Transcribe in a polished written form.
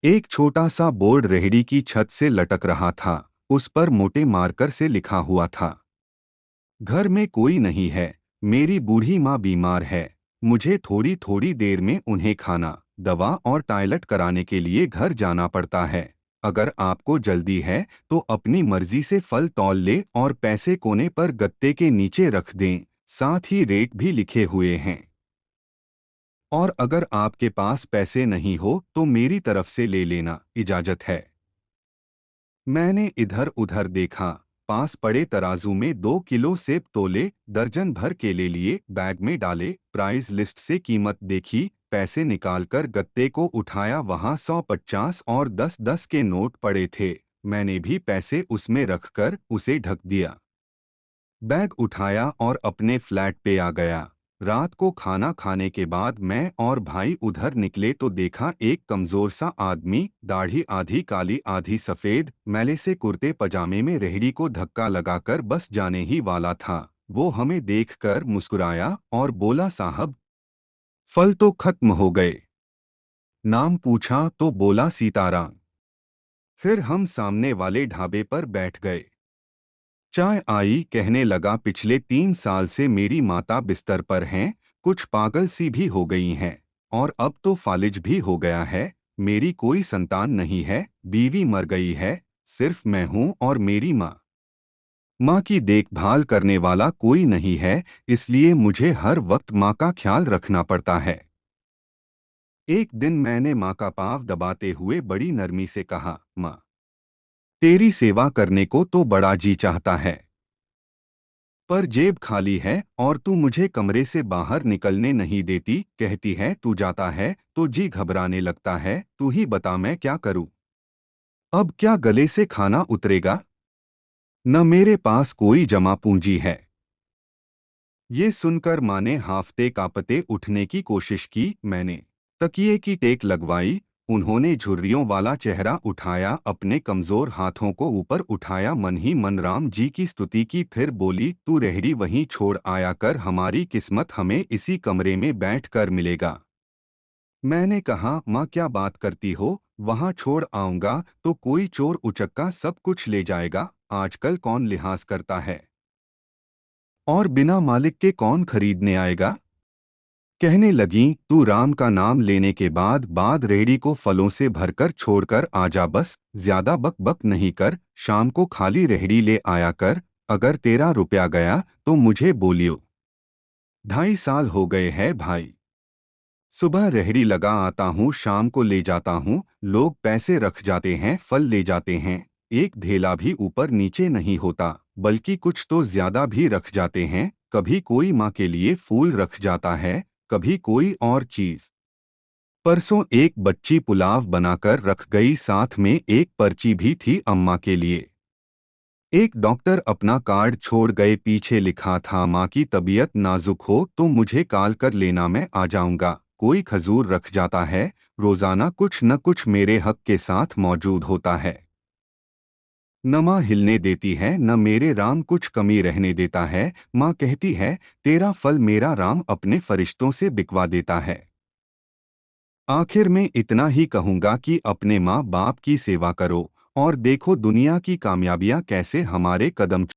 एक छोटा सा बोर्ड रेहड़ी की छत से लटक रहा था। उस पर मोटे मार्कर से लिखा हुआ था, घर में कोई नहीं है, मेरी बूढ़ी माँ बीमार है, मुझे थोड़ी थोड़ी देर में उन्हें खाना, दवा और टॉयलेट कराने के लिए घर जाना पड़ता है। अगर आपको जल्दी है तो अपनी मर्जी से फल तौल ले और पैसे कोने पर गत्ते के नीचे रख दें। साथ ही रेट भी लिखे हुए हैं। और अगर आपके पास पैसे नहीं हो तो मेरी तरफ से ले लेना, इजाजत है। मैंने इधर उधर देखा, पास पड़े तराजू में 2 किलो सेब तोले, दर्जन भर केले लिए, बैग में डाले, प्राइस लिस्ट से कीमत देखी, पैसे निकालकर गत्ते को उठाया। वहां 100, 50 और 10, 10 के नोट पड़े थे। मैंने भी पैसे उसमें रखकर उसे ढक दिया। बैग उठाया और अपने फ्लैट पे आ गया। रात को खाना खाने के बाद मैं और भाई उधर निकले तो देखा एक कमजोर सा आदमी, दाढ़ी आधी काली आधी सफेद, मैले से कुर्ते पजामे में रेहड़ी को धक्का लगाकर बस जाने ही वाला था। वो हमें देखकर मुस्कुराया और बोला, साहब, फल तो खत्म हो गए। नाम पूछा तो बोला, सीताराम। फिर हम सामने वाले ढाबे पर बैठ गए। चाय आई, कहने लगा, पिछले 3 साल से मेरी माता बिस्तर पर हैं, कुछ पागल सी भी हो गई हैं, और अब तो फालिज भी हो गया है। मेरी कोई संतान नहीं है, बीवी मर गई है, सिर्फ मैं हूँ और मेरी माँ। माँ की देखभाल करने वाला कोई नहीं है, इसलिए मुझे हर वक्त माँ का ख्याल रखना पड़ता है। एक दिन मैंने माँ का पाँव दबाते हुए बड़ी नरमी से कहा, माँ, तेरी सेवा करने को तो बड़ा जी चाहता है, पर जेब खाली है और तू मुझे कमरे से बाहर निकलने नहीं देती। कहती है तू जाता है तो जी घबराने लगता है। तू ही बता मैं क्या करूं। अब क्या गले से खाना उतरेगा? न मेरे पास कोई जमा पूंजी है। ये सुनकर माँ ने हांफते कांपते उठने की कोशिश की। मैंने तकिए की टेक लगवाई। उन्होंने झुर्रियों वाला चेहरा उठाया, अपने कमजोर हाथों को ऊपर उठाया, मन ही मन राम जी की स्तुति की, फिर बोली, तू रेहड़ी वहीं छोड़ आया कर, हमारी किस्मत हमें इसी कमरे में बैठ कर मिलेगा। मैंने कहा, माँ क्या बात करती हो, वहां छोड़ आऊंगा तो कोई चोर उचक्का सब कुछ ले जाएगा। आजकल कौन लिहाज करता है, और बिना मालिक के कौन खरीदने आएगा। कहने लगी, तू राम का नाम लेने के बाद रेहड़ी को फलों से भरकर छोड़कर आजा, बस ज्यादा बक बक नहीं कर, शाम को खाली रेहड़ी ले आया कर। अगर तेरा रुपया गया तो मुझे बोलियो। 2.5 साल हो गए हैं भाई, सुबह रेहड़ी लगा आता हूँ, शाम को ले जाता हूँ, लोग पैसे रख जाते हैं, फल ले जाते हैं, एक धेला भी ऊपर नीचे नहीं होता, बल्कि कुछ तो ज्यादा भी रख जाते हैं। कभी कोई माँ के लिए फूल रख जाता है, कभी कोई और चीज। परसों एक बच्ची पुलाव बनाकर रख गई, साथ में एक पर्ची भी थी अम्मा के लिए। एक डॉक्टर अपना कार्ड छोड़ गए, पीछे लिखा था, माँ की तबीयत नाजुक हो तो मुझे कॉल कर लेना, मैं आ जाऊंगा। कोई खजूर रख जाता है, रोजाना कुछ न कुछ मेरे हक के साथ मौजूद होता है। न माँ हिलने देती है, न मेरे राम कुछ कमी रहने देता है। माँ कहती है, तेरा फल मेरा राम अपने फरिश्तों से बिकवा देता है। आखिर में इतना ही कहूंगा कि अपने माँ बाप की सेवा करो, और देखो दुनिया की कामयाबियां कैसे हमारे कदम